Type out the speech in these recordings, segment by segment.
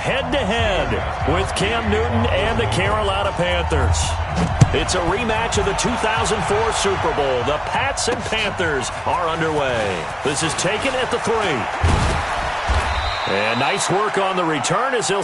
head-to-head with Cam Newton and the Carolina Panthers. It's a rematch of the 2004 Super Bowl. The Pats and Panthers are underway. This is taken at the 3. And nice work on the return as he'll...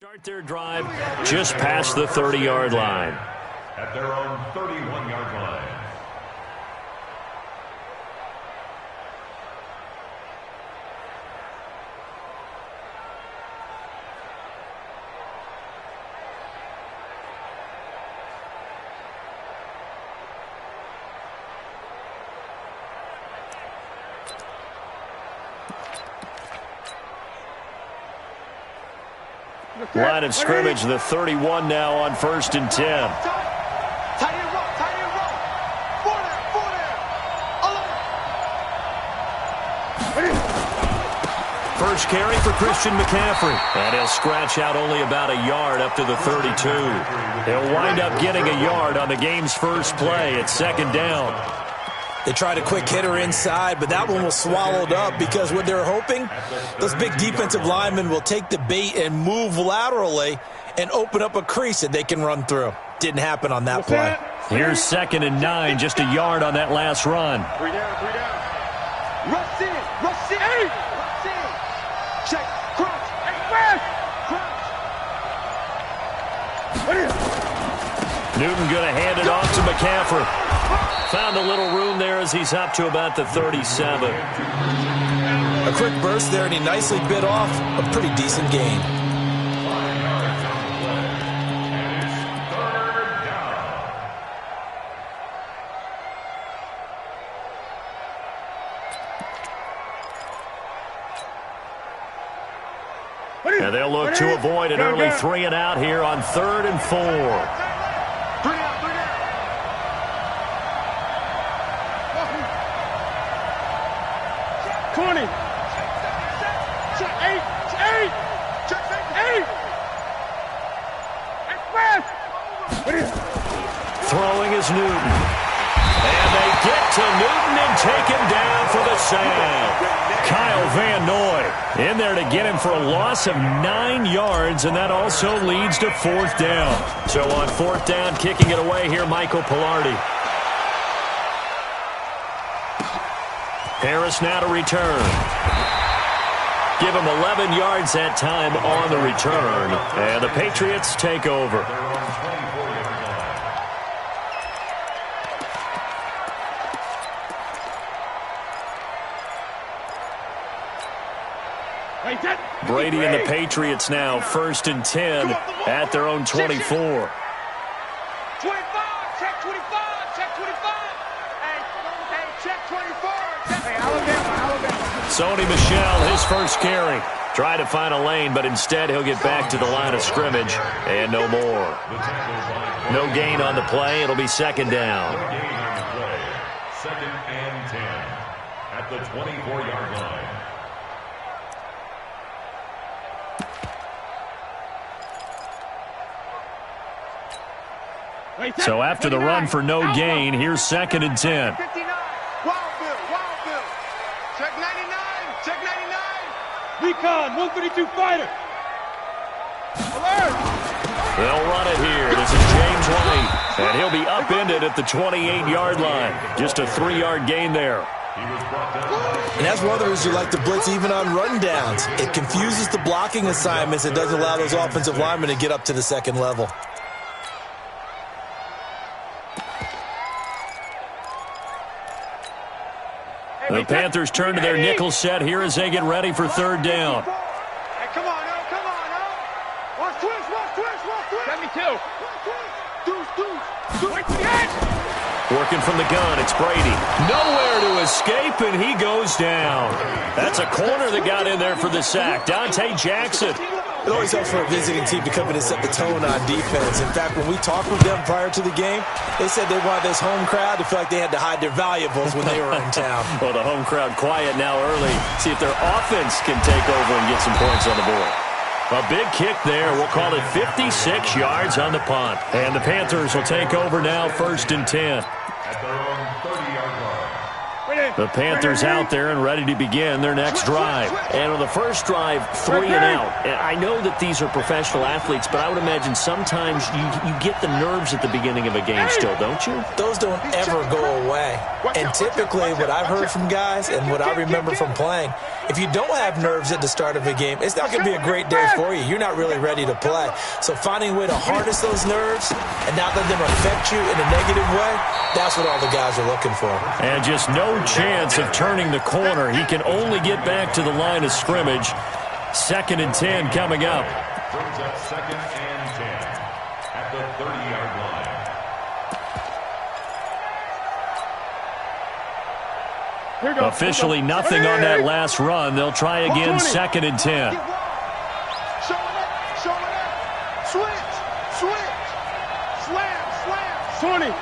Start their drive just past the 30-yard line. At their own 31-yard line. Line of scrimmage, the 31 now on 1st and 10. First carry for Christian McCaffrey. And he'll scratch out only about a yard up to the 32. He'll wind up getting a yard on the game's first play at 2nd down. They tried a quick hitter inside, but that one was swallowed up because what they're hoping, those big defensive linemen will take the bait and move laterally and open up a crease that they can run through. Didn't happen on that play. Here's 2nd and 9, just a yard on that last run. 3 down, 3 down. Rush in, rush in, rush in. Check, crunch, crunch. Newton going to hand it off to McCaffrey. Found a little room there as he's up to about the 37. A quick burst there, and he nicely bit off a pretty decent gain. And they'll look to avoid an early 3 and out here on 3rd and 4. 20. Check 8. Check 8. Throwing is Newton. And they get to Newton and take him down for the save. Kyle Van Noy in there to get him for a loss of 9 yards, and that also leads to 4th down. So on 4th down, kicking it away here, Michael Palardy. Harris now to return. Give him 11 yards that time on the return. And the Patriots take over. Brady and the Patriots now 1st and 10 at their own 24. 25, check 25, check 25. Hey, check 24. Hey, Alabama. Sony Michel, his first carry. Try to find a lane, but instead he'll get back to the line of scrimmage and no more. No gain on the play. It'll be 2nd down. 2nd and 10 at the 24-yard line. So after the run for no gain, here's 2nd and 10. 59. Wild Bill. Check 99. Check 99. Recon, 132 fighter. Alert. They'll run it here. This is James White. And he'll be upended at the 28-yard line. Just a 3-yard gain there. And that's one of the reasons you like to blitz even on rundowns. It confuses the blocking assignments. It doesn't allow those offensive linemen to get up to the second level. The Panthers turn to their nickel set here as they get ready for third down. Hey, come on, now. Come on, now. Watch twist, watch twist, watch twist. Let me too. Deuce. Wait to the edge. Working from the gun, it's Brady. Nowhere to escape, and he goes down. That's a corner that got in there for the sack. Dante Jackson. It always helps for a visiting team to come in and set the tone on defense. In fact, when we talked with them prior to the game, they said they wanted this home crowd to feel like they had to hide their valuables when they were in town. Well, the home crowd quiet now early. See if their offense can take over and get some points on the board. A big kick there. We'll call it 56 yards on the punt. And the Panthers will take over now, 1st and 10. At their own 30-yard line. The Panthers out there and ready to begin their next drive. And on the first drive, 3 and out. And I know that these are professional athletes, but I would imagine sometimes you get the nerves at the beginning of a game still, don't you? Those don't ever go away. And typically what I've heard from guys and what I remember from playing, if you don't have nerves at the start of a game, it's not going to be a great day for you. You're not really ready to play. So finding a way to harness those nerves and not let them affect you in a negative way, that's what all the guys are looking for. And just no chance of turning the corner. He can only get back to the line of scrimmage. 2nd and 10 coming up. Brings up 2nd and 10 at the 30-yard line. Officially nothing on that last run. They'll try again, 2nd and 10. Show it up. Switch. Slam. 20.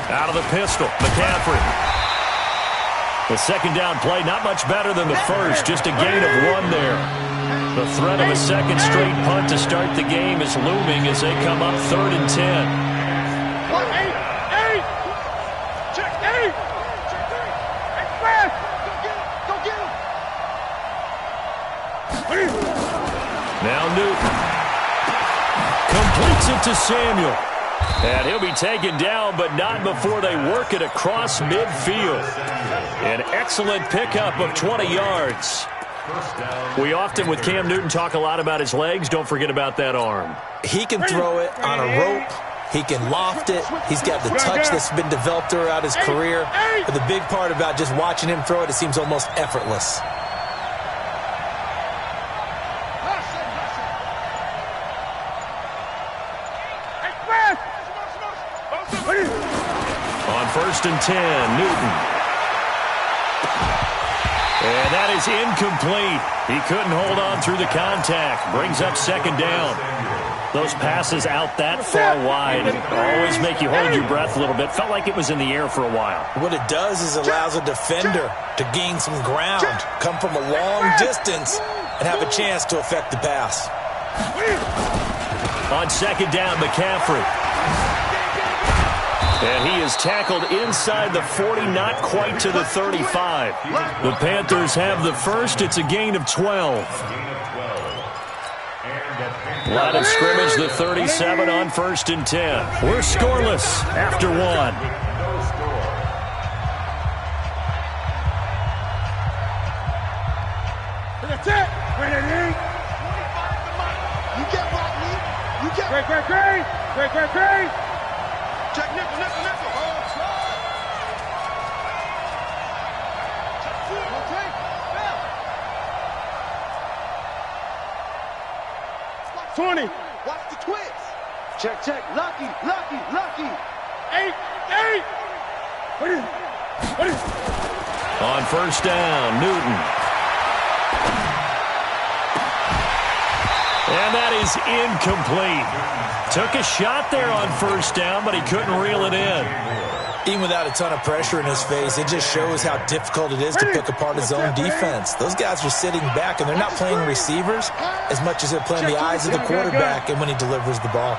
Out of the pistol, McCaffrey. The 2nd down play, not much better than the first, just a gain of 1 there. The threat of a 2nd straight punt to start the game is looming as they come up 3rd and 10. 8. Check 8. Go get him. Now Newton completes it to Samuel. And he'll be taken down, but not before they work it across midfield. An excellent pickup of 20 yards. We often, with Cam Newton, talk a lot about his legs. Don't forget about that arm. He can throw it on a rope. He can loft it. He's got the touch that's been developed throughout his career. But the big part about just watching him throw it, it seems almost effortless. On 1st and 10, Newton. And that is incomplete. He couldn't hold on through the contact. Brings up 2nd down. Those passes out that far wide always make you hold your breath a little bit. Felt like it was in the air for a while. What it does is allows a defender to gain some ground, come from a long distance, and have a chance to affect the pass. On 2nd down, McCaffrey. And he is tackled inside the 40, not quite to the 35. The Panthers have the first. It's a gain of 12. Line of scrimmage, the 37 on 1st and 10. We're scoreless after 1. That's it. You get Rodney. You get Great. Check nickel. Hold strong. Check 2. Okay. Now. 20. Watch the twist. Check. Lucky. 8. What is? On 1st down, Newton. And that is incomplete. Took a shot there on 1st down, but he couldn't reel it in. Even without a ton of pressure in his face, it just shows how difficult it is to pick apart his own defense. Those guys are sitting back, and they're not playing receivers as much as they're playing the eyes of the quarterback and when he delivers the ball.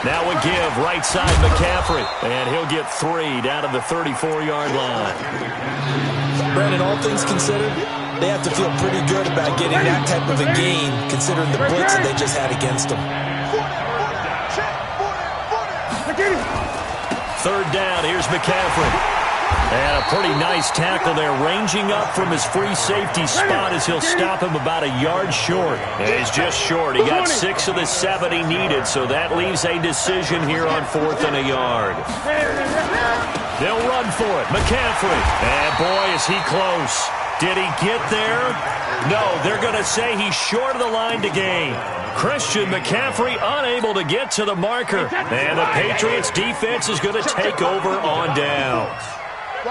Now a give, right side McCaffrey. And he'll get 3 down to the 34-yard line. Brandon, all things considered, they have to feel pretty good about getting that type of a gain, considering the blitz that they just had against them. 3rd down, here's McCaffrey. And a pretty nice tackle there, ranging up from his free safety spot as he'll stop him about a yard short. And he's just short. He got 6 of the 7 he needed, so that leaves a decision here on 4th and a yard. They'll run for it. McCaffrey. And boy, is he close. Did he get there? No, they're going to say he's short of the line to gain. Christian McCaffrey unable to get to the marker. And the Patriots defense is going to take over on down.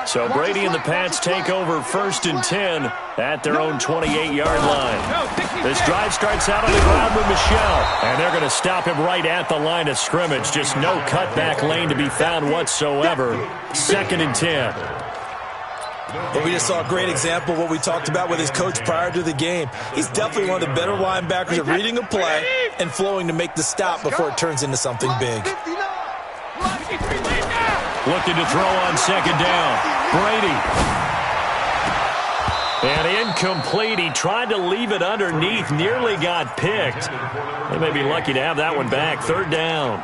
So Brady and the Pats take over 1st and 10 at their own 28-yard line. This drive starts out on the ground with Michel. And they're going to stop him right at the line of scrimmage. Just no cutback lane to be found whatsoever. 2nd and 10. But we just saw a great example of what we talked about with his coach prior to the game. He's definitely one of the better linebackers at reading a play and flowing to make the stop before it turns into something big. Looking to throw on 2nd down. Brady. And incomplete. He tried to leave it underneath. Nearly got picked. They may be lucky to have that one back. 3rd down.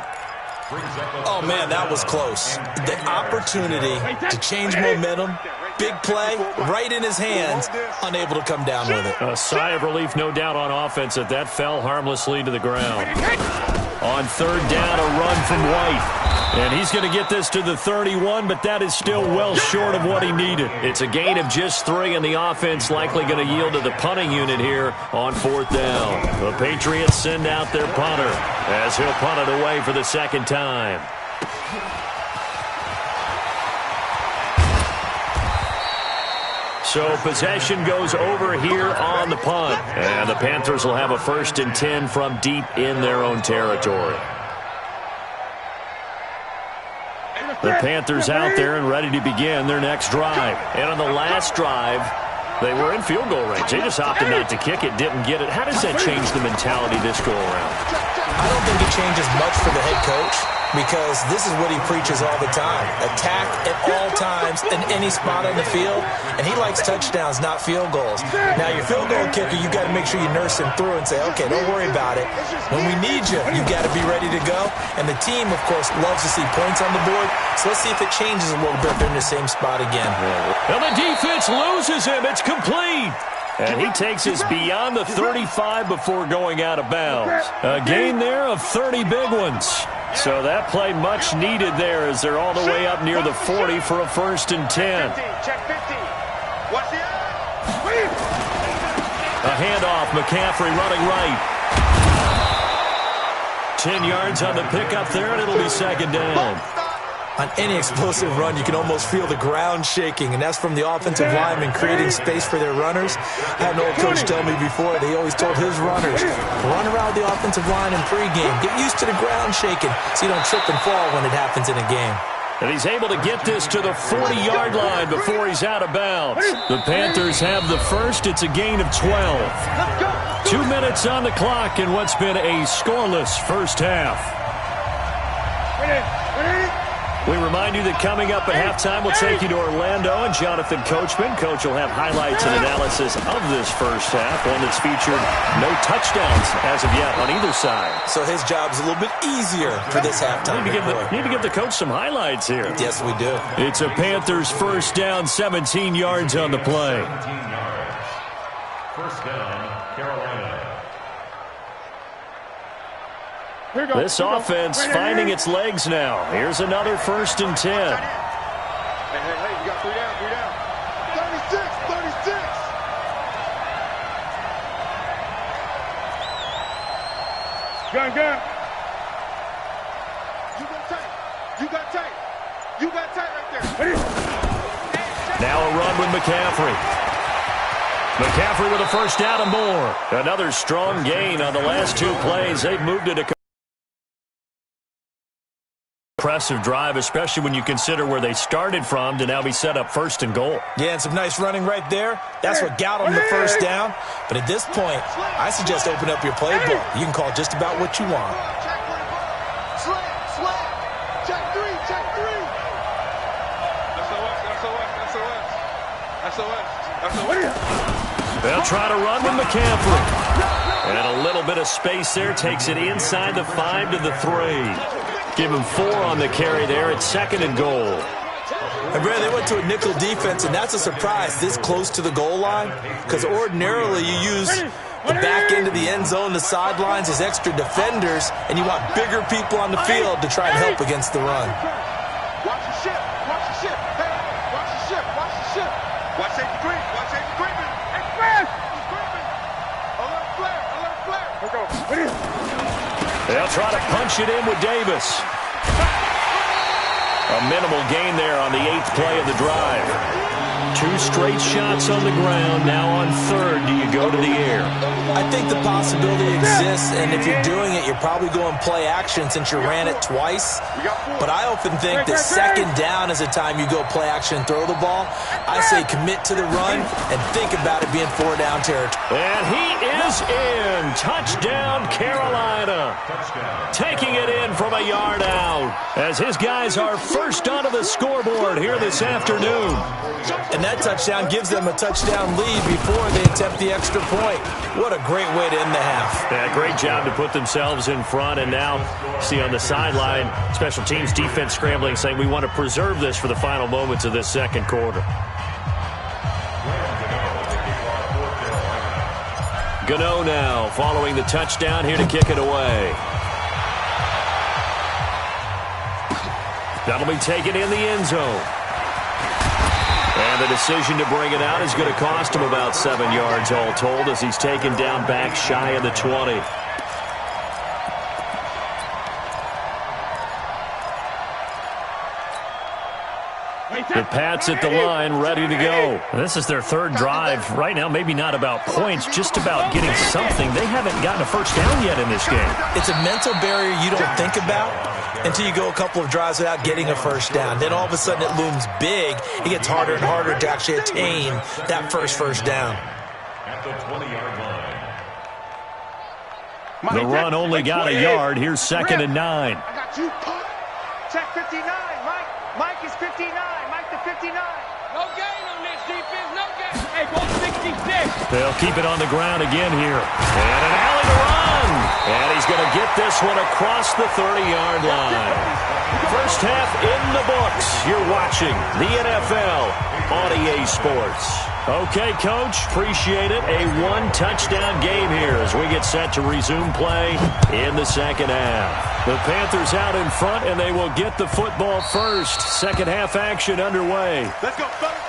Oh, man, that was close. The opportunity to change momentum. Big play, right in his hands, unable to come down with it. A sigh of relief, no doubt, on offense that fell harmlessly to the ground. On 3rd down, a run from White. And he's going to get this to the 31, but that is still well short of what he needed. It's a gain of just 3, and the offense likely going to yield to the punting unit here on 4th down. The Patriots send out their punter as he'll punt it away for the 2nd time. So possession goes over here on the punt. And the Panthers will have a 1st and 10 from deep in their own territory. The Panthers out there and ready to begin their next drive. And on the last drive, they were in field goal range. They just opted not to kick it, didn't get it. How does that change the mentality this go around? I don't think it changes much for the head coach, because this is what he preaches all the time. Attack at all times in any spot on the field, and he likes touchdowns, not field goals. Now, your field goal kicker, you got to make sure you nurse him through and say, okay, don't worry about it. When we need you, you got to be ready to go. And the team, of course, loves to see points on the board, so let's see if it changes a little bit if they're in the same spot again. And the defense loses him. It's complete. And he takes us beyond the 35 before going out of bounds. A gain there of 30 big ones. So that play much needed there as they're all the way up near the 40 for a 1st and 10. A handoff, McCaffrey running right. 10 yards on the pickup there, and it'll be 2nd down. On any explosive run, you can almost feel the ground shaking, and that's from the offensive linemen creating space for their runners. I had an old coach tell me before that he always told his runners, run around the offensive line in pregame. Get used to the ground shaking so you don't trip and fall when it happens in a game. And he's able to get this to the 40-yard line before he's out of bounds. The Panthers have the first. It's a gain of 12. 2 minutes on the clock in what's been a scoreless first half. We remind you that coming up at halftime, we'll take you to Orlando and Jonathan Coachman. Coach will have highlights and analysis of this first half, one that's featured no touchdowns as of yet on either side. So his job's a little bit easier for this halftime. Need to give the coach some highlights here. Yes, we do. It's a Panthers 1st down, 17 yards on the play. 1st down, Carolina. This offense finding its legs now. Here's another 1st and 10. Hey, you got 3 down, 3 down. 36. Gun. You got tight right there. Now a run with McCaffrey. McCaffrey with a 1st down and more. Another strong gain on the last 2 plays. They've moved it a impressive drive, especially when you consider where they started from to now be set up 1st and goal. Yeah, and some nice running right there. That's what got them the 1st down. But at this point, I suggest open up your playbook. You can call just about what you want. Check 3. SOS. They'll try to run with McCaffrey. And a little bit of space there takes it inside the 5 to the 3. Give him 4 on the carry there. It's 2nd and goal. And Brad, they went to a nickel defense, and that's a surprise this close to the goal line, because ordinarily you use the back end of the end zone, the sidelines as extra defenders, and you want bigger people on the field to try and help against the run. Watch the ship. Watch the ship. Hey, watch the ship. Watch the ship. Watch safety creep. Watch safety creeping. Hey, Fred! He's creeping. Alert flare. Alert flare. Let's go. They'll try to punch it in with Davis. A minimal gain there on the 8th play of the drive. 2 straight shots on the ground. Now on 3rd, do you go to the air? I think the possibility exists, and if you're doing it, you're probably going play action since you ran it twice. But I often think that 2nd down is the time you go play action and throw the ball. I say commit to the run and think about it being 4-down territory. And he is in. Touchdown, Carolina. Taking it in from a yard out as his guys are first onto the scoreboard here this afternoon. And that touchdown gives them a touchdown lead before they attempt the extra point. What a great way to end the half. Yeah, great job to put themselves in front. And now, see on the sideline, special teams defense scrambling, saying we want to preserve this for the final moments of this 2nd quarter. Gano now following the touchdown here to kick it away. That'll be taken in the end zone. And the decision to bring it out is going to cost him about 7 yards all told as he's taken down back shy of the 20. The Pats at the line, ready to go. This is their 3rd drive. Right now, maybe not about points, just about getting something. They haven't gotten a first down yet in this game. It's a mental barrier you don't think about until you go a couple of drives without getting a first down. Then all of a sudden it looms big. It gets harder and harder to actually attain that first down. At the 20-yard line. The run only got a yard. Here's 2nd and 9. I got you. Check 59. Mike is 59. Mike the 59. No gain on this defense. No gain. Hey, ball 66. They'll keep it on the ground again here. And an alley to run. And he's going to get this one across the 30-yard line. First half in the books. You're watching the NFL on EA Sports. Okay, Coach, appreciate it. A 1-touchdown game here as we get set to resume play in the 2nd half. The Panthers out in front, and they will get the football first. 2nd half action underway. Let's go, fellas.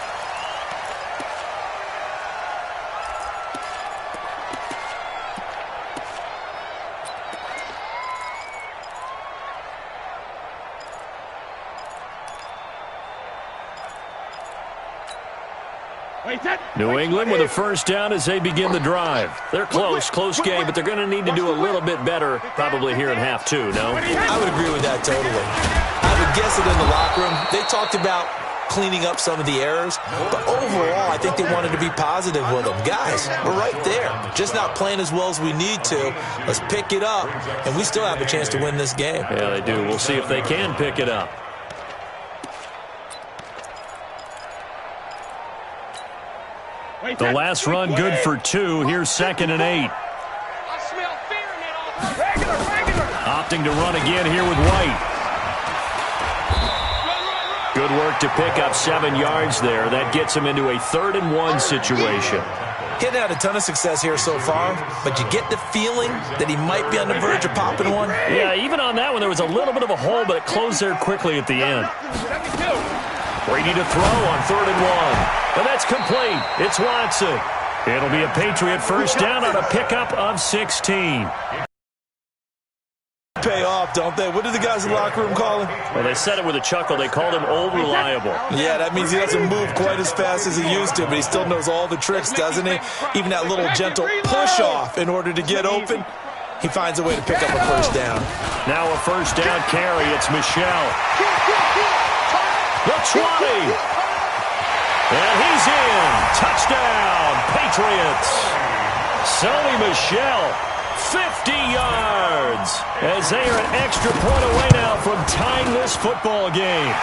New England with a first down as they begin the drive. They're close game, but they're going to need to do a little bit better probably here in half 2, no? I would agree with that totally. I would guess it in the locker room. They talked about cleaning up some of the errors, but overall I think they wanted to be positive with them. Guys, we're right there. Just not playing as well as we need to. Let's pick it up, and we still have a chance to win this game. Yeah, they do. We'll see if they can pick it up. The last run good for 2. Here's 2nd and 8. I smell fear in that offense. Regular. Opting to run again here with White. Good work to pick up 7 yards there. That gets him into a 3rd and 1 situation. He hadn't had a ton of success here so far, but you get the feeling that he might be on the verge of popping one. Yeah, even on that one, there was a little bit of a hole, but it closed there quickly at the end. Brady to throw on 3rd and 1. And that's complete. It's Watson. It'll be a Patriot first down on a pickup of 16. Pay off, don't they? What did the guys in the locker room call him? Well, they said it with a chuckle. They called him Old Reliable. Yeah, that means he doesn't move quite as fast as he used to, but he still knows all the tricks, doesn't he? Even that little gentle push-off in order to get open, he finds a way to pick up a first down. Now a first down carry. It's Michel. The 20. And he's in. Touchdown, Patriots. Sony Michel, 50 yards. As they are an extra point away now from tying this football game.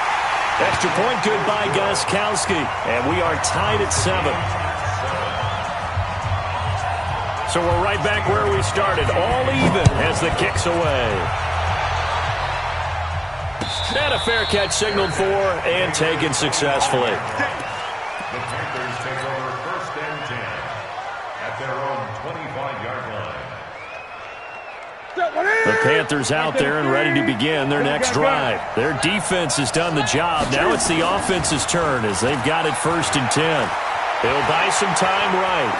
Extra point good by Gostkowski. And we are tied at 7. So we're right back where we started. All even as the kick's away. And a fair catch signaled for and taken successfully. The Panthers take over 1st and 10 at their own 25-yard line. The Panthers out there and ready to begin their next drive. Their defense has done the job. Now it's the offense's turn as they've got it 1st and 10. They'll buy some time right.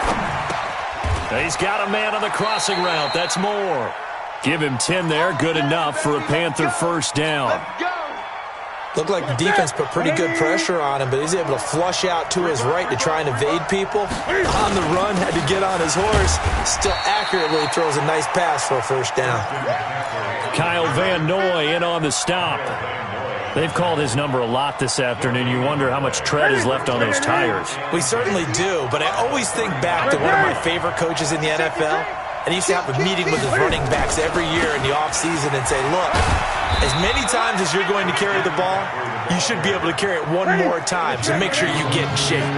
He's got a man on the crossing route. That's Moore. Give him 10 there. Good enough for a Panther 1st down. Looked like the defense put pretty good pressure on him, but he's able to flush out to his right to try and evade people. On the run, had to get on his horse. Still accurately throws a nice pass for a 1st down. Kyle Van Noy in on the stop. They've called his number a lot this afternoon. You wonder how much tread is left on those tires. We certainly do, but I always think back to one of my favorite coaches in the NFL. And he used to have a meeting with his running backs every year in the offseason and say, look, as many times as you're going to carry the ball, you should be able to carry it one more time, so make sure you get in shape. 20.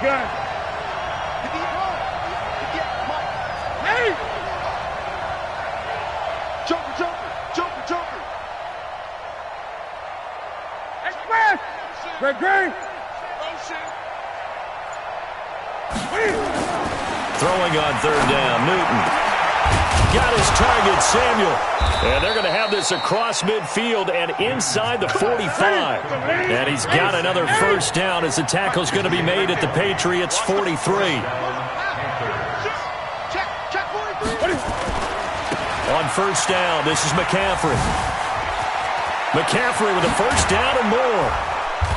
Gun. Hey! Joker. Express! Great. Throwing on 3rd down, Newton. Got his target, Samuel. And they're going to have this across midfield and inside the 45. And he's got another 1st down as the tackle's going to be made at the Patriots' 43. On 1st down, this is McCaffrey. McCaffrey with a 1st down and more.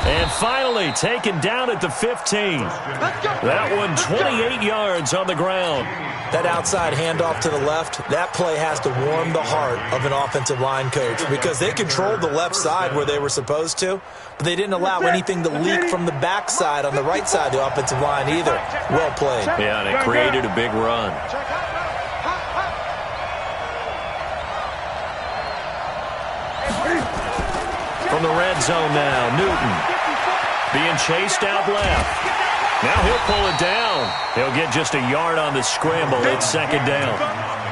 And finally taken down at the 15. That one 28 yards on the ground. That outside handoff to the left, that play has to warm the heart of an offensive line coach because they controlled the left side where they were supposed to, but they didn't allow anything to leak from the backside on the right side of the offensive line either. Well played. Yeah, and it created a big run. From the red zone now, Newton being chased out left. Now he'll pull it down. He'll get just a yard on the scramble. It's 2nd down.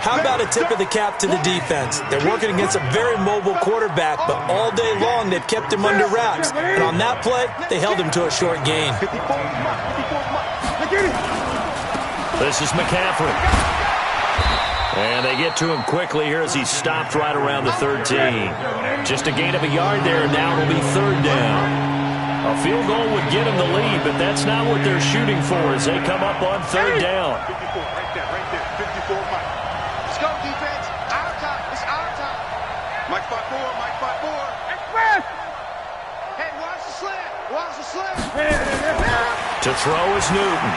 How about a tip of the cap to the defense? They're working against a very mobile quarterback, but all day long they've kept him under wraps. And on that play, they held him to a short gain. This is McCaffrey. And they get to him quickly here as he's stopped right around the 13. Just a gain of a yard there, and now it'll be 3rd down. A field goal would get them the lead, but that's not what they're shooting for as they come up on 3rd down. 54, right there. 54, Mike. Let's go, defense. It's our time. Mike 5-4. Express! Hey, watch the slant. To throw is Newton.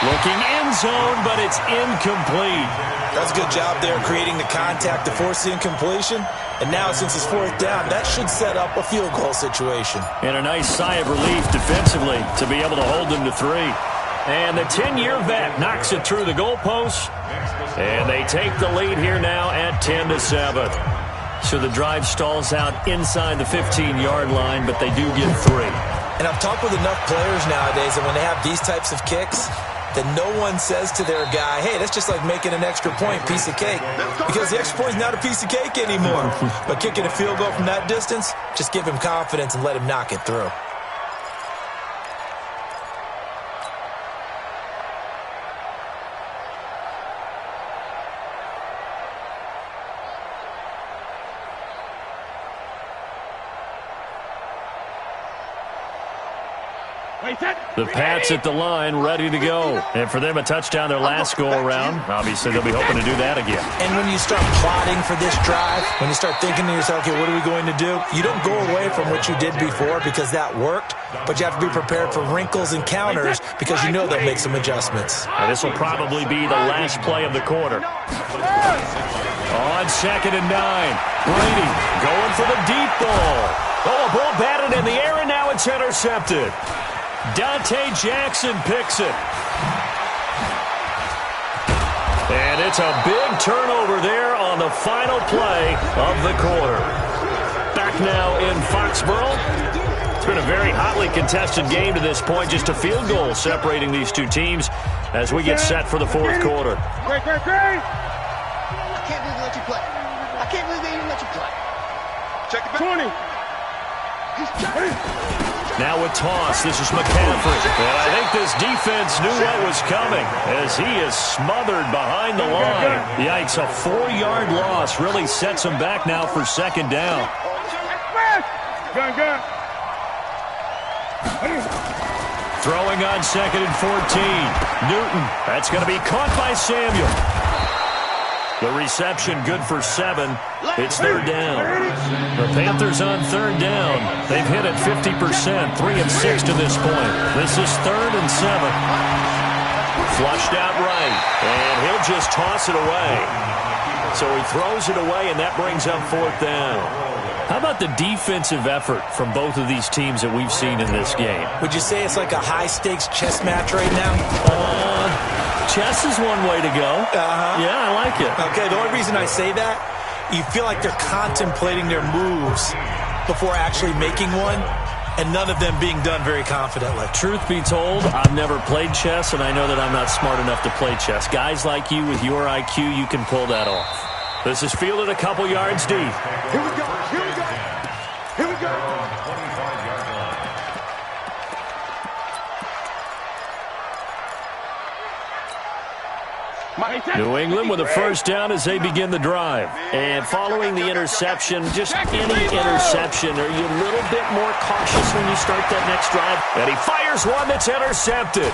Looking end zone, but it's incomplete. That's a good job there creating the contact to force the incompletion. And now, since it's 4th down, that should set up a field goal situation. And a nice sigh of relief defensively to be able to hold them to 3. And the 10-year vet knocks it through the goalpost. And they take the lead here now at 10-7. So the drive stalls out inside the 15-yard line, but they do get 3. And I've talked with enough players nowadays that when they have these types of kicks, that no one says to their guy, hey, that's just like making an extra point, piece of cake. Because the extra point is not a piece of cake anymore. But kicking a field goal from that distance, just give him confidence and let him knock it through. The Pats at the line, ready to go. And for them, a touchdown their last go-around. Obviously, they'll be hoping to do that again. And when you start plotting for this drive, when you start thinking to yourself, okay, what are we going to do? You don't go away from what you did before because that worked, but you have to be prepared for wrinkles and counters because you know they'll make some adjustments. Now, this will probably be the last play of the quarter. On 2nd and 9, Brady going for the deep ball. Oh, a ball batted in the air, and now it's intercepted. Dante Jackson picks it. And it's a big turnover there on the final play of the quarter. Back now in Foxborough. It's been a very hotly contested game to this point. Just a field goal separating these two teams as we get set for the fourth quarter. Great. I can't believe they let you play. I can't believe they even let you play. Check it back. 20. Now with toss, this is McCaffrey. And I think this defense knew what was coming as he is smothered behind the line. Yikes, a 4-yard loss really sets him back now for second down. Gun. Throwing on second and 14. Newton, that's going to be caught by Samuel. The reception good for 7. It's third down. The Panthers on third down. They've hit it 50%, 3 and 6 to this point. This is third and 7. Flushed out right, and he'll just toss it away. So he throws it away, and that brings up fourth down. How about the defensive effort from both of these teams that we've seen in this game? Would you say it's like a high-stakes chess match right now? Chess is one way to go. Yeah, I like it. Okay, the only reason I say that, you feel like they're contemplating their moves before actually making one, and none of them being done very confidently. Truth be told, I've never played chess, and I know that I'm not smart enough to play chess. Guys like you with your IQ, you can pull that off. This is fielded a couple yards deep. Here we go. 25-yard line. New England with a first down as they begin the drive. And following the interception, just any interception, are you a little bit more cautious when you start that next drive? And he fires one that's intercepted.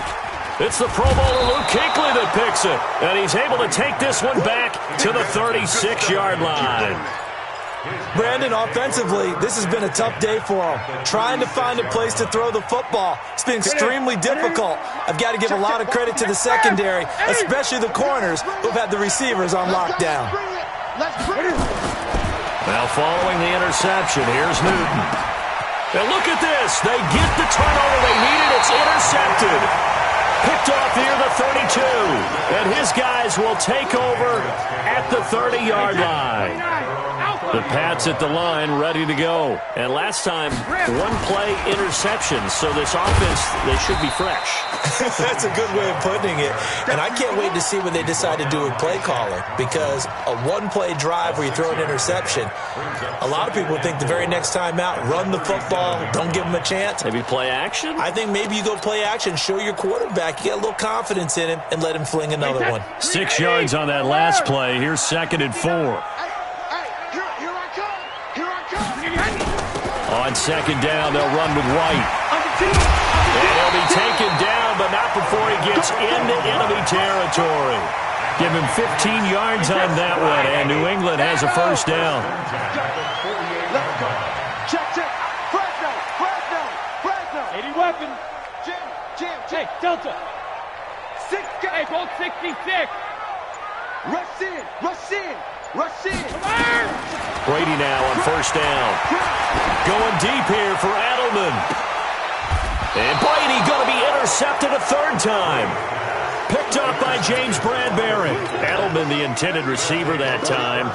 It's the Pro Bowler Luke Kuechly that picks it. And he's able to take this one back to the 36-yard line. Brandon, offensively, this has been a tough day for him. Trying to find a place to throw the football. It's been extremely difficult. I've got to give a lot of credit to the secondary, especially the corners who've had the receivers on lockdown. Now following the interception, here's Newton. And look at this. They get the turnover they needed. It's intercepted. Picked off near the 32. And his guys will take over at the 30-yard line. The Pats at the line, ready to go. And last time, one-play interception, so this offense, they should be fresh. That's a good way of putting it. And I can't wait to see what they decide to do with play calling, because a one-play drive where you throw an interception, a lot of people think the very next time out, run the football, don't give them a chance. Maybe play action? I think maybe you go play action, show your quarterback, you get a little confidence in him, and let him fling another one. 6 yards on that last play. Here's second and 4. On second down, they'll run with White. And he'll be taken down, but not before he gets into enemy territory. Give him 15 yards on that one, and New England has a first down. Check. Fresno. 80 weapon. Jim. Hey, Delta. 6 guys. Hey, both 66. Rush in. Brady now on first down. Going deep here for Edelman. And Brady going to be intercepted a third time. Picked up by James Bradbury. Edelman, the intended receiver that time.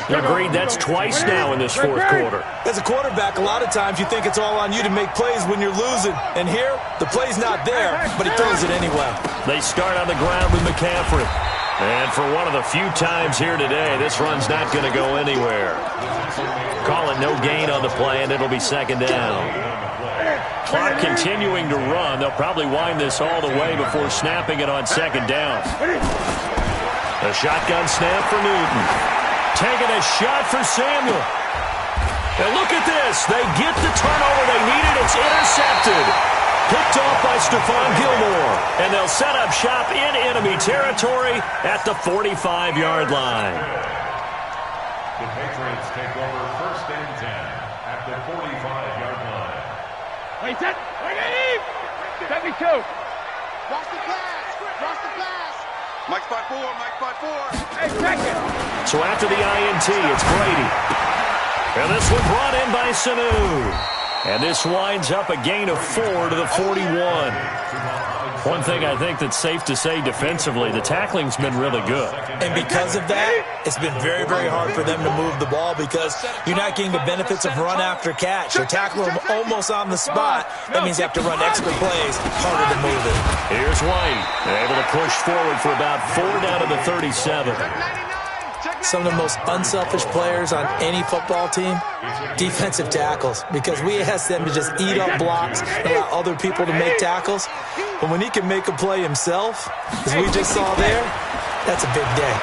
Agreed, that's twice now in this fourth quarter. As a quarterback, a lot of times you think it's all on you to make plays when you're losing. And here, the play's not there, but he throws it anyway. They start on the ground with McCaffrey. And for one of the few times here today, this run's not going to go anywhere. Call it no gain on the play, and it'll be second down. Clock continuing to run. They'll probably wind this all the way before snapping it on second down. A shotgun snap for Newton. Taking a shot for Samuel. And look at this. They get the turnover they needed. It's intercepted. Picked off by Stephon Gilmore. And they'll set up shop in enemy territory at the 45-yard line. The Patriots take over first and 10 at the 45-yard line. Hey, set. 72. Watch the pass. Mike spot 4. Hey, check it. So after the INT, it's Brady. And this one brought in by Sanu. And this winds up a gain of 4 to the 41. One thing I think that's safe to say defensively, the tackling's been really good. And because of that, it's been very, very hard for them to move the ball because you're not getting the benefits of run after catch. You're tackling them almost on the spot. That means you have to run extra plays, harder to move it. Here's White, able to push forward for about 4 down to the 37. Some of the most unselfish players on any football team, defensive tackles, because we ask them to just eat up blocks and allow other people to make tackles. But when he can make a play himself, as we just saw there, that's a big day.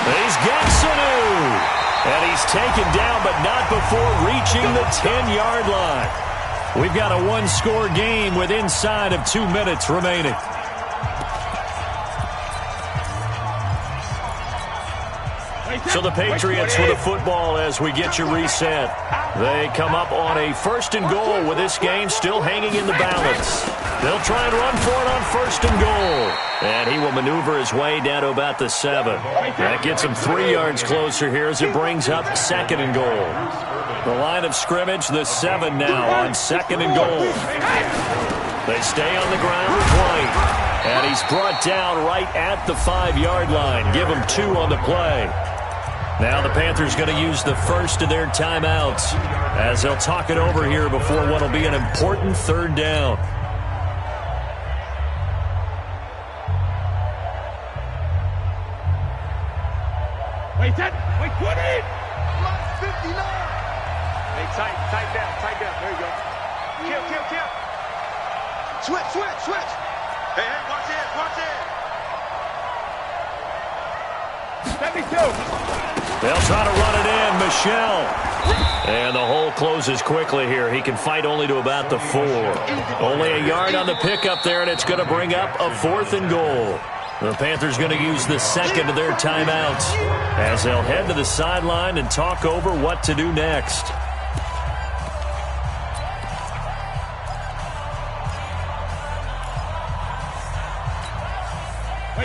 He's got Sanu, and he's taken down, but not before reaching the 10-yard line. We've got a one-score game with inside of 2 minutes remaining. So the Patriots with the football as we get you reset. They come up on a 1st and goal with this game still hanging in the balance. They'll try and run for it on 1st and goal. And he will maneuver his way down to about the 7. That gets him 3 yards closer here as it brings up 2nd and goal. The line of scrimmage, the 7 now on 2nd and goal. They stay on the ground with White. And he's brought down right at the 5-yard line. Give him 2 on the play. Now the Panthers going to use the first of their timeouts as they'll talk it over here before what will be an important 3rd down. Wait, 20! Plus 59. Hey, tight down. There you go. Kill. Switch. Hey, watch it. 72. They'll try to run it in. Michel. And the hole closes quickly here. He can fight only to about the 4. Only a yard on the pickup there, and it's going to bring up a 4th and goal. The Panthers going to use the 2nd of their timeouts as they'll head to the sideline and talk over what to do next.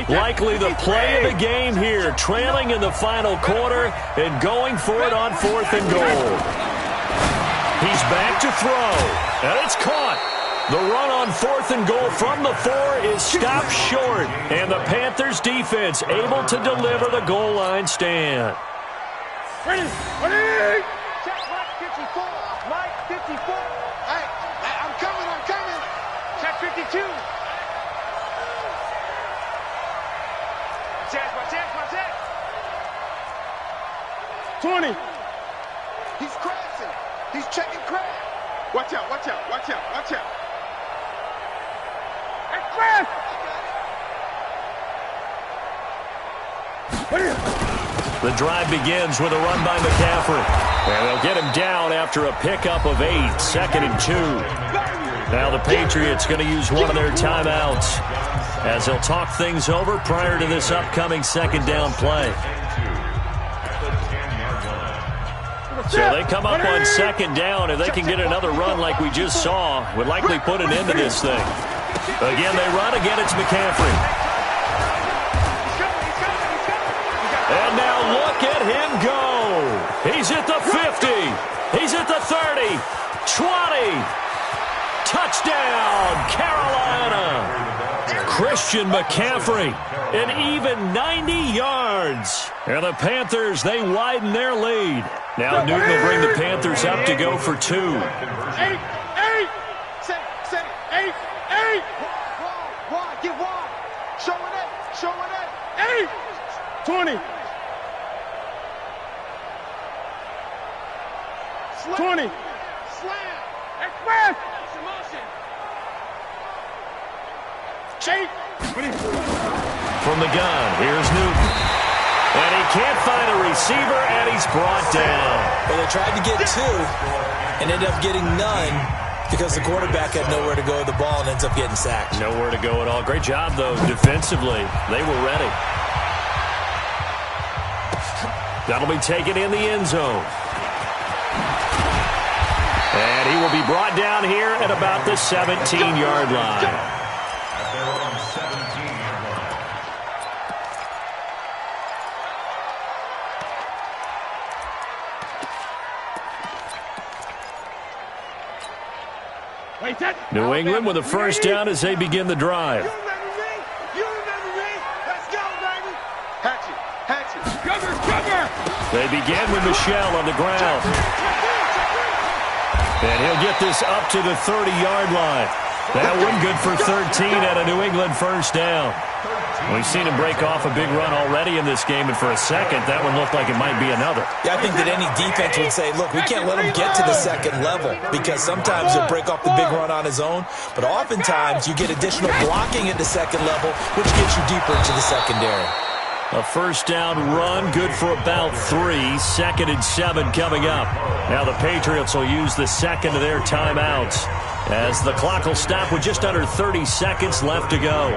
Likely the play of the game here, trailing in the final quarter and going for it on 4th and goal. He's back to throw, and it's caught. The run on 4th and goal from the 4 is stopped short, and the Panthers defense able to deliver the goal line stand. Ready. Check Mike 54. Mike 54. Hey, I'm coming. Check 52. Check. 20. He's crashing. He's checking crash. Watch out. Hey, crash! The drive begins with a run by McCaffrey. And they'll get him down after a pickup of 8, 2nd and 2. Now the Patriots going to use one of their timeouts as they'll talk things over prior to this upcoming 2nd down play. So they come up on 2nd down. If they can get another run like we just saw, would likely put an end to this thing. Again, they run. Again, it's McCaffrey. And now look at him go. He's at the 50. He's at the 30. 20. Touchdown, Carolina. Christian McCaffrey, an even 90 yards. And the Panthers, they widen their lead. Now Newton will bring the Panthers up to go for 2. 8. Say 8. Wide, get wide. Show it 8. 20. 20. Slam. Express. From the gun, here's Newton. And he can't find a receiver, and he's brought down. Well, they tried to get 2 and ended up getting none because the quarterback had nowhere to go with the ball and ends up getting sacked. Nowhere to go at all. Great job, though, defensively. They were ready. That'll be taken in the end zone. And he will be brought down here at about the 17-yard line. New England with a first down as they begin the drive. You remember me? You remember me? Let's go, baby. Hatchet. Hatchet. Cover. They begin with Michel on the ground. And he'll get this up to the 30-yard line. That one good for 13 at a New England first down. We've seen him break off a big run already in this game, and for a second, that one looked like it might be another. Yeah, I think that any defense would say, look, we can't let him get to the second level because sometimes he'll break off the big run on his own, but oftentimes you get additional blocking at the second level, which gets you deeper into the secondary. A first down run, good for about 3. 2nd and 7 coming up. Now the Patriots will use the second of their timeouts as the clock will stop with just under 30 seconds left to go.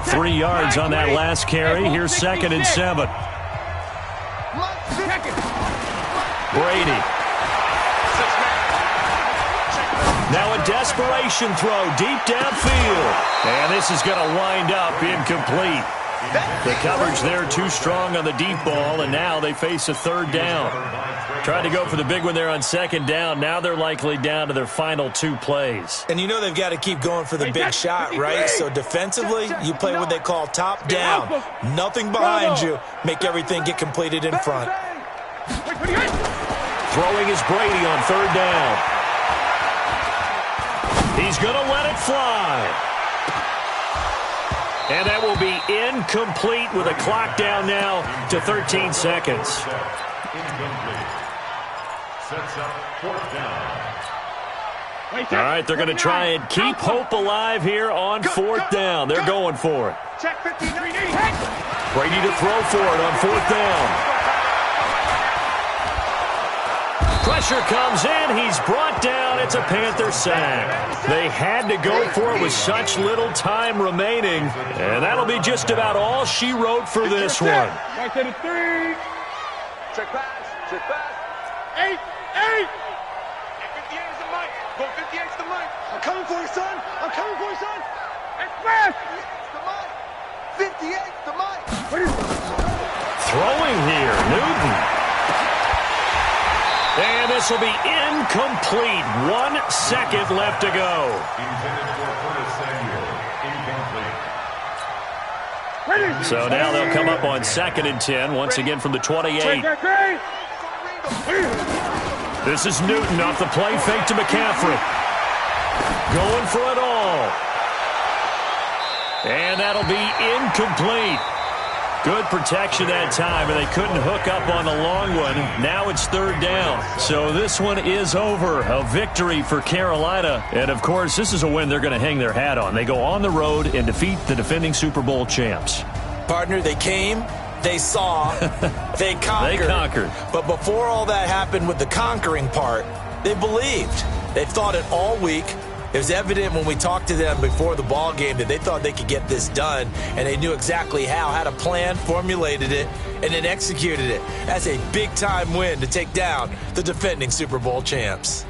Three yards on that last carry. Here's 2nd and 7. Brady. Now a desperation throw deep downfield. And this is going to wind up incomplete. The coverage there too strong on the deep ball, and now they face a third down. Tried to go for the big one there on 2nd down. Now they're likely down to their final 2 plays. And you know they've got to keep going for the big shot, right? So defensively, you play what they call top down. Nothing behind you. Make everything get completed in front. Throwing is Brady on 3rd down. He's going to let it fly. And that will be incomplete with a clock down now to 13 seconds. Incomplete. Sets up 4th down. All right, they're going to try and keep hope alive here on 4th down. They're going for it. Check 53. Brady to throw for it on 4th down. Pressure comes in. He's brought down. It's a Panther sack. They had to go for it with such little time remaining. And that'll be just about all she wrote for this one. Right to the 3. Check pass. Check pass. 8. 58 is the mic. Go 58 is the mic. I'm coming for you, son. I'm coming for you, son. Express. It's the mic. 58 is the mic. Throwing here. Newton. And this will be incomplete. 1 second left to go. Intended for Curtis Samuel. Incomplete. So now they'll come up on 2nd and 10, once again from the 28. This is Newton off the play fake to McCaffrey. Going for it all. And that'll be incomplete. Good protection that time, and they couldn't hook up on the long one. Now it's 3rd down. So this one is over. A victory for Carolina. And, of course, this is a win they're going to hang their hat on. They go on the road and defeat the defending Super Bowl champs. Partner, they came, they saw, they conquered. They conquered. But before all that happened with the conquering part, they believed. They thought it all week. It was evident when we talked to them before the ball game that they thought they could get this done, and they knew exactly how, had a plan, formulated it, and then executed it. That's a big-time win to take down the defending Super Bowl champs.